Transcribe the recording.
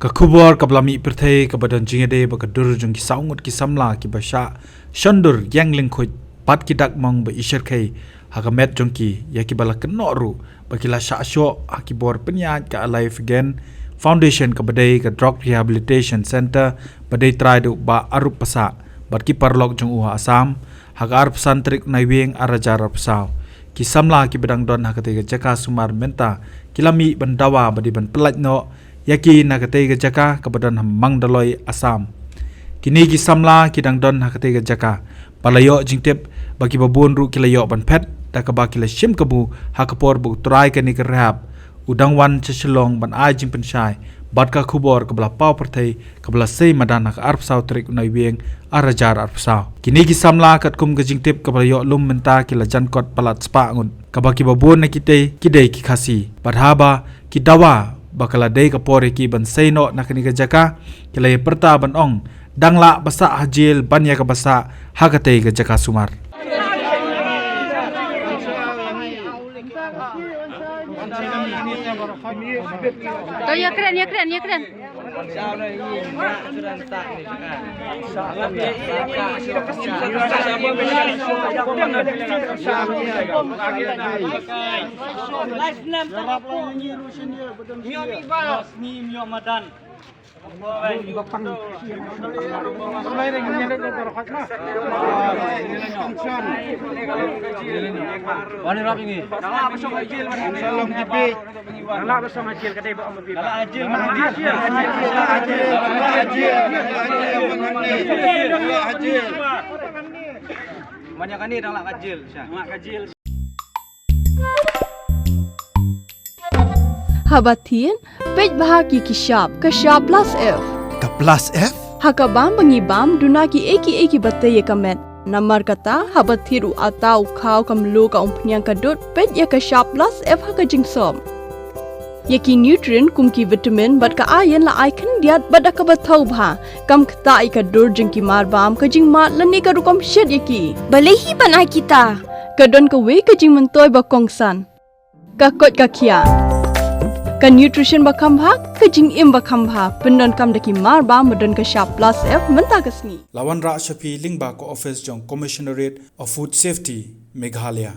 ka khubor ka blami perthei ka badan jingede ba ka dur jung ki saungot ki samla ki basha shandur yangling khoi pat ki dak mong ba isher khai ha ka met jung ki ya ki bala kenoru ba ki la sha sho ha ki bor penyat ka alive again foundation ka badai ka drug rehabilitation center badai try du ba arup pasa bat ki parlok jung uha asam ha ka arp santrik naiweng arajar arpsau ki samla ki bedang don ha ka te ka jaka sumar menta kilami bandawa badi ban pelaj no yaki nakate ga jaka kabadan hamang daloi asam kini ki samla kidang don hakate ga jaka palayo jingtep bagi babun ru kilayo ban pet da ka ba kila shim kabu hakapor bu try kani ka rehab udang wan chechelong ban ai jing penshai bat ka khubor ka bla pau perthei ka bla sei madan ka arp sau trik nai weng arajar arp sau kini ki samla kat kum ga jingtep ka balayo lum menta kila jankot palat spa ngun ka ba ki babun nakite kidei ki khasi badhaba ki dawa bakala dei ka pore ki ban seino nakani ka jaka kilai perta ban ong dangla basa hajil banya ka basa hakatei ka jaka sumar to ya keren Habatin, pej bahagi kishap plus F. Ka plus F? Hakabam bangibam dunaki eki batay kamet. Namar kata habathiru atau kau kamlu ka umpnyang kadut pej ya kishap plus F haka jingsom. Yaki nutrient kumki vitamin bat ka ayan la icon diat bat ka bathau bha kam kta ka dur jingki marbam ka jing mat lani ka rukom shed yaki. Balehi banai kita. Kadon ka we ka jing mentoy ba kongsan. Ka kot ka kia. Ka nutrition bakam bhag ka jing im bakam bha pendon kam daki mar ba modon ka sharp plus F menta kasni lawan ra shapi lingba ko office jong commissionerate of food safety Meghalaya